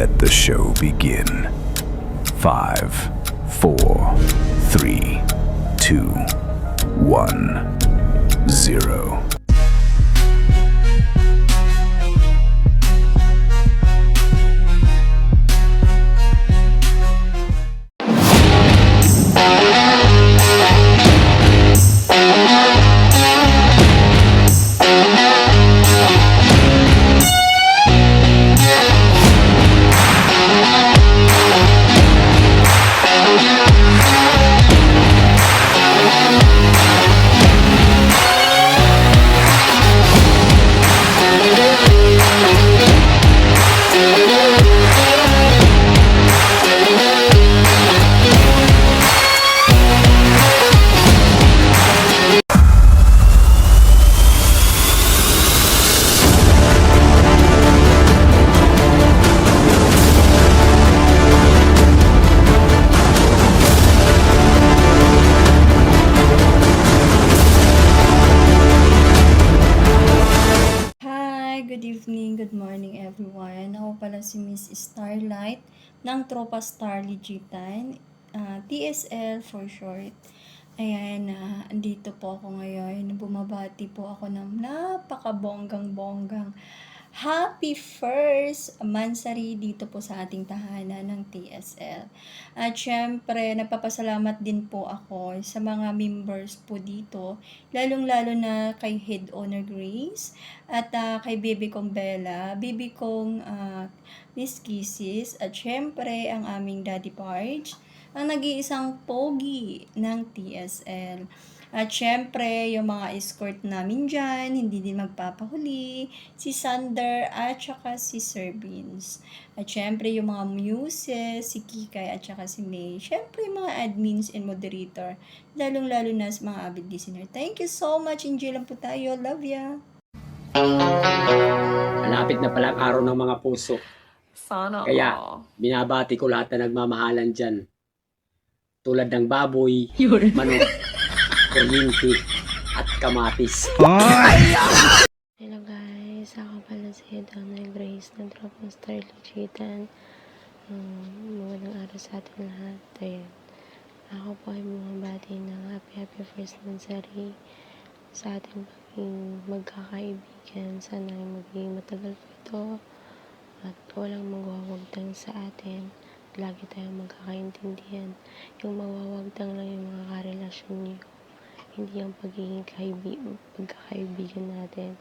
Let the show begin. 5, 4, 3, 2, 1, 0. Good evening, good morning everyone. Ako pala si Miss Starlight ng Tropa Star Ligitan, TSL for short. Ayan, andito po ako ngayon. Bumabati po ako ng napakabonggang-bonggang happy first mansari dito po sa ating tahanan ng TSL. At syempre, nagpapasalamat din po ako sa mga members po dito, lalong-lalo na kay Head Owner Grace at kay Baby kong Bella, Baby kong Miss Kisses, at syempre ang aming Daddy Parge, ang nag-iisang pogi ng TSL. At syempre, yung mga escort namin dyan, hindi din magpapahuli, si Sander at saka si Sir Beans. At syempre, yung mga muses, si Kikay at saka si May. Syempre, yung mga admins and moderator, lalong-lalo na sa mga avid listener. Thank you so much. Enjoy lang po tayo. Love ya! Malapit na pala ang araw ng mga puso. Sana Kaya, all. binabati ko lahat na nagmamahalan dyan. Tulad ng baboy, manok, kuryente, at kamatis. Hello guys, ako pala si Donna Grace ng Tropa Star Ligitan. Magandang araw sa ating lahat. Ayan. Ako po ay bumabati ng happy first mansari sa ating magkakaibigan. Sana ay maging matagal po ito at walang magwawagtang sa atin. Lagi tayong magkakaintindihan. Yung mawawagtang lang yung mga karelasyon niyo, hindi ang pagiging pagkakaibigan natin.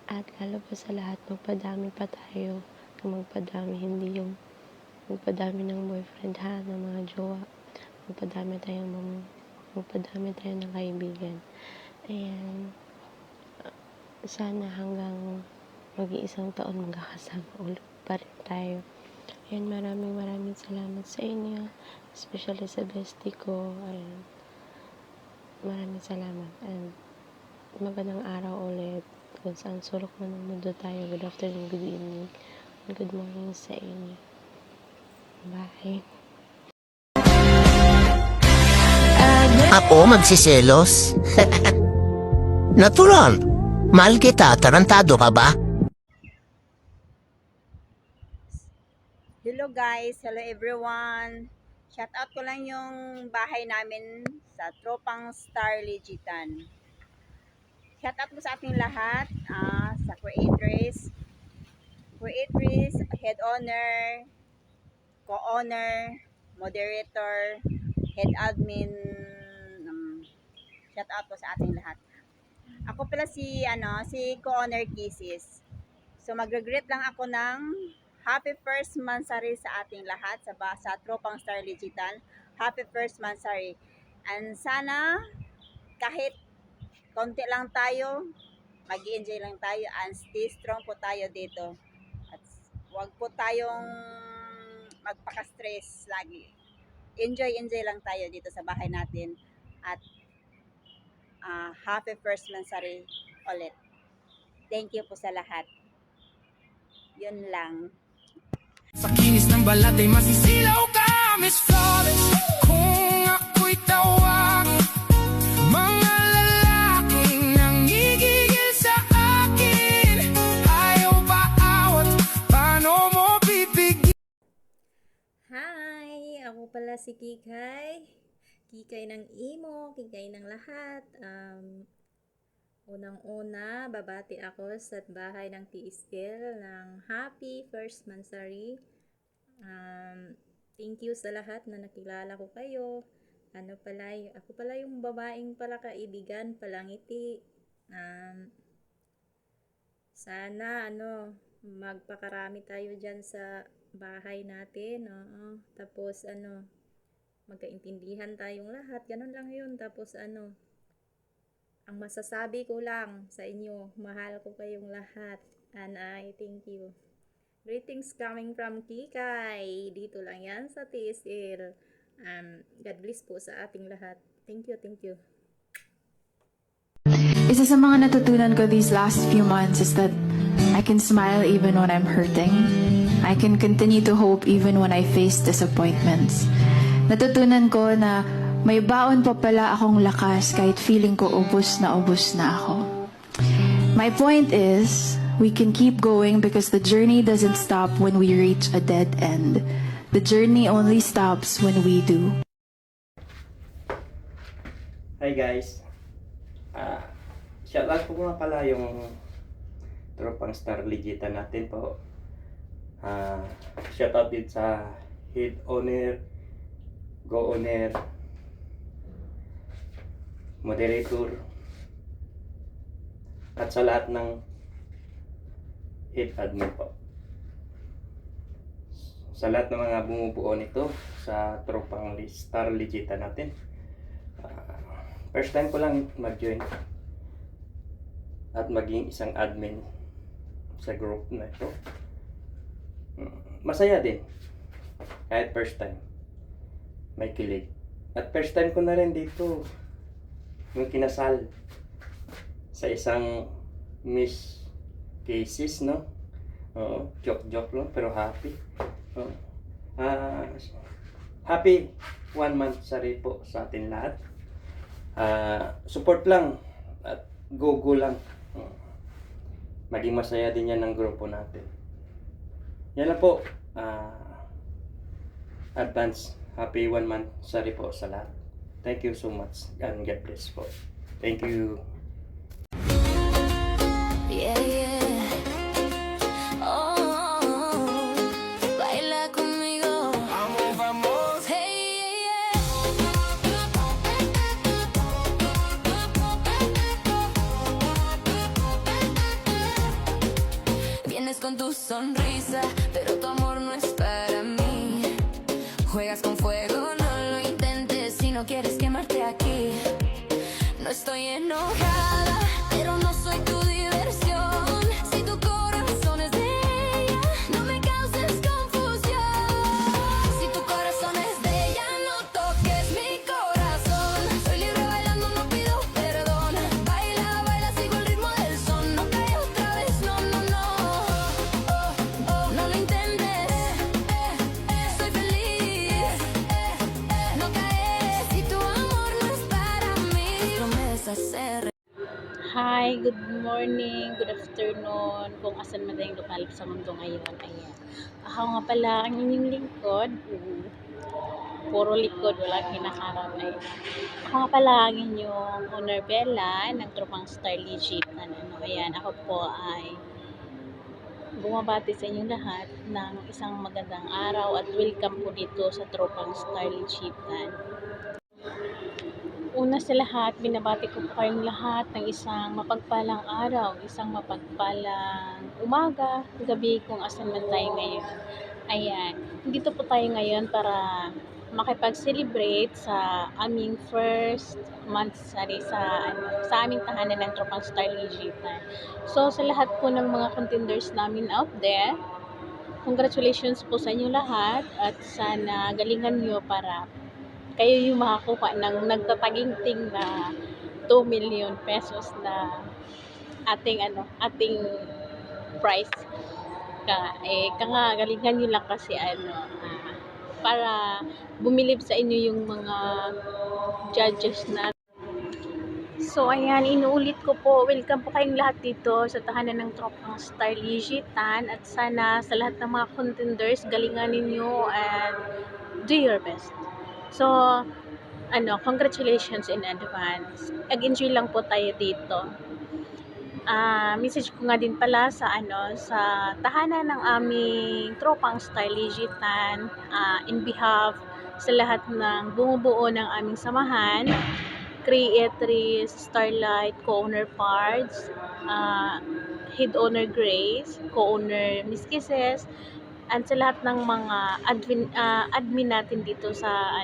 At lalo pa sa lahat, magpadami pa tayo ng magpadami, hindi yung magpadami ng boyfriend ha, ng mga jowa. Magpadami tayo ng kaibigan. Ayan, sana hanggang mag-iisang taon magkakasama ulit pa rin tayo. Ayan, maraming salamat sa inyo, especially sa bestie ko. Ayan, maraming salamat and magandang araw ulit kung saan sulok man ng mundo tayo. Good afternoon, good evening, and good morning sa inyo. Bye. Ako magsiselos? Natural. Mahal kita, tarantado ka ba? Hello guys, hello everyone. Shout out ko lang yung bahay namin sa Tropang Star Ligitan. Shout out ko sa ating lahat, sa creators, head owner, co-owner, moderator, head admin. Shout out ko sa ating lahat. Ako pala si co-owner Kisses. So magre-greet lang ako ng happy first mansari sa ating lahat sa Tropang Star Ligitan. Happy first mansari. And sana kahit konti lang tayo, mag-enjoy lang tayo and stay strong po tayo dito. At wag po tayong magpaka-stress lagi. Enjoy lang tayo dito sa bahay natin. At happy first mansari ulit. Thank you po sa lahat. Yun lang. Sa kinis ng balat ay masisilaw ka, Miss Flawless. Kung ako'y tawag, mga lalaking nangigigil sa akin. Ayaw ba awat, paano mo pipigil? pala si Kikay. Kikay ng imo, Kikay ng lahat. Unang-una, babati ako sa bahay ng TSL ng Happy First Mansari. Thank you sa lahat na nakilala ko kayo. Ako pala yung babaeng pala kaibigan, palangiti. Sana magpakarami tayo dyan sa bahay natin. Oo. Tapos magkaintindihan tayong lahat. Ganun lang yun. Tapos ang masasabi ko lang sa inyo, mahal ko kayong lahat. And I thank you. Greetings coming from Kikay. Dito lang yan sa TSL. God bless po sa ating lahat. Thank you, thank you. Isa sa mga natutunan ko these last few months is that I can smile even when I'm hurting. I can continue to hope even when I face disappointments. Natutunan ko na may baon pa pala akong lakas kahit feeling ko ubos na ako. My point is, we can keep going because the journey doesn't stop when we reach a dead end. The journey only stops when we do. Hi guys. Shoutout po nga pala yung tropang Star Legitan natin po. Shoutout din sa head owner, go-owner, moderator, at sa lahat ng head admin po. Sa lahat ng mga bumubuo nito sa tropang Star Legitan natin. First time ko lang mag-join at maging isang admin sa group na ito. Masaya din. Kahit first time. May kilig. At first time ko na rin dito yung kinasal sa isang Miss Cases, no? Joke lang, pero happy. Happy 1 month sari po sa atin lahat. Support lang at go lang. Maging masaya din yan ng grupo natin. Yan lang po. Advance happy 1 month sari po sa lahat. Thank you so much and God bless po. Thank you. Yeah, yeah. Oh, baila conmigo. Vamos, vamos. Hey, yeah, yeah. Vienes con tu sonrisa, pero tu amor no es para mí. Juegas con fuego, no lo intentes si no quieres quemarte aquí. No estoy enojada, pero no soy tu diversión. Si tu corazón es de ella, no me causes confusión. Si tu corazón es de ella, no toques mi corazón. Soy libre bailando, no pido perdón. Baila, baila, sigo el ritmo del son. No cae otra vez, no, no, no. No lo intentes, soy feliz. No caes, si tu amor no es para mí. Promesas hacer. Hi, good morning, good afternoon, kung asan man tayong lumalap sa mundo ngayon. Ayan. Ako nga pala, ang inyong lingkod. Puro likod, walang kinakarap. Ayan. Ako nga pala, ang inyong owner Bella ng tropang Star Legitan. Ayan, ako po ay bumabati sa inyong lahat ng isang magandang araw at welcome po dito sa tropang Star Legitan. Una sa lahat, binabati ko po kayong lahat ng isang mapagpalang araw, isang mapagpalang umaga, gabi kung asan man tayo ngayon. Ayan, dito po tayo ngayon para makipag-celebrate sa aming first monthsary sa aming tahanan ng tropang Star Legitan. So, sa lahat po ng mga contenders namin out there, congratulations po sa inyo lahat at sana galingan nyo para kayo yung makakuha ng nagtataginting na 2 million pesos na ating price. Galingan nyo lang kasi para bumilib sa inyo yung mga judges na. So ayan, inuulit ko po, welcome po kayong lahat dito sa tahanan ng tropang Star Legitan at sana sa lahat ng mga contenders galingan ninyo and do your best. So, congratulations in advance. Nag-enjoy lang po tayo dito. Message ko nga din pala sa tahanan ng aming tropang Star Legitan, in behalf sa lahat ng bumubuo ng aming samahan, Creatrice, Starlight, Co-owner Pards, Head Owner Grace, Co-owner Miss Kisses, at sa lahat ng mga admin natin dito sa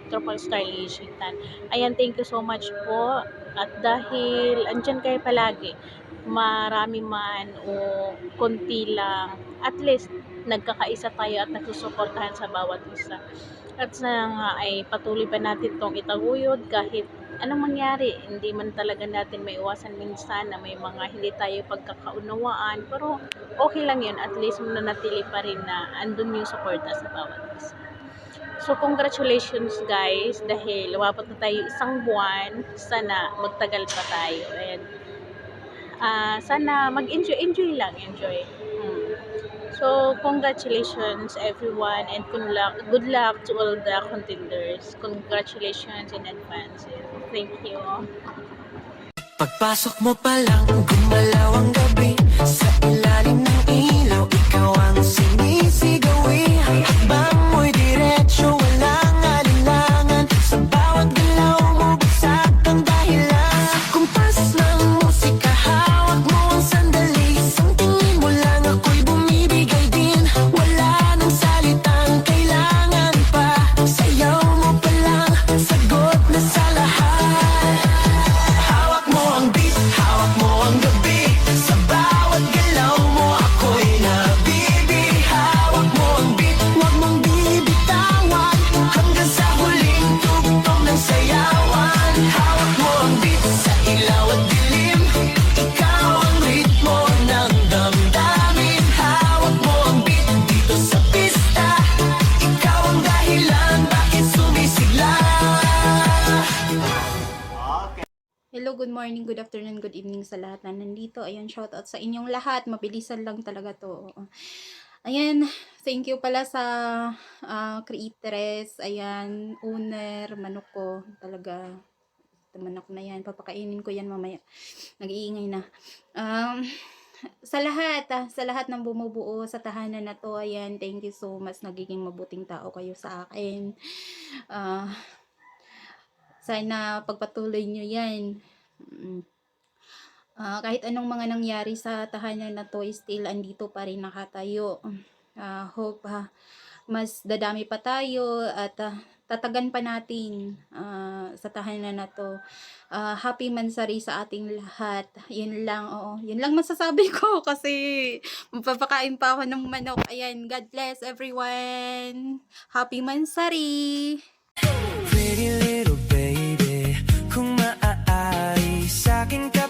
Tropang Star Legitan. Ayan, thank you so much po. At dahil andyan kayo palagi, marami man o konti lang, at least nagkakaisa tayo at nagsusuportahan sa bawat isa. At sana nga ay patuloy pa natin tong itaguyod kahit anong mangyari. Hindi man talaga natin may iwasan minsan na may mga hindi tayo pagkakaunawaan, pero okay lang yun, at least mananatili pa rin na andun yung suporta sa bawat isa. So, congratulations guys, dahil lumapot na tayo isang buwan. Sana magtagal pa tayo. And sana mag-enjoy lang. So, congratulations everyone, and good luck to all the contenders. Congratulations in advance. Thank you. Pagpasok mo pa lang, gumalaw ang gabi. Sa ilalim ng ilaw, ikaw ang sinisigawi. Hakbang mo'y diretso, walang alinlangan. Sa bawat galaw mo, bagsak ang dahilan. Sa kumpas ng musika, hawak mo ang sandali. Isang tingin mo lang, ako'y bumibigay din. Wala nang salitang kailangan pa. Sayaw mo pa lang, sagot na sa lahat. Hawak mo ang beat, hawak mo ang gabi. Sa bawat galaw mo, ako'y nabibi. Hawak mo ang beat, huwag mong bibitawan. Hanggang sa huling tugtog ng sayawan. Hawak mo ang beat sa ilaw at dilim. Ikaw ang ritmo ng damdamin. Hawak mo ang beat dito sa pista. Ikaw ang dahilan bakit sumisigla. Hello, good morning, good afternoon, good evening sa lahat na nandito. Ayan, shoutout sa inyong lahat. Mabilisan lang talaga to. Ayan, thank you pala sa creatress. Ayan, owner, manok ko. Talaga, ito manok na yan. Papakainin ko yan mamaya. Nag-iingay na. Sa lahat ng bumubuo sa tahanan na to, ayan, thank you so much. Nagiging mabuting tao kayo sa akin. Sana pagpatuloy nyo yan. Kahit anong mga nangyari sa tahanan na to, still andito pa rin nakatayo. Hope mas dadami pa tayo at tatagan pa natin sa tahanan na to. Happy Mansari sa ating lahat. Yun lang, yun lang masasabi ko kasi magpapakain pa ako ng manok. Ayan, God bless everyone. Happy Mansari. Pretty little baby, kung maaari sa'kin ka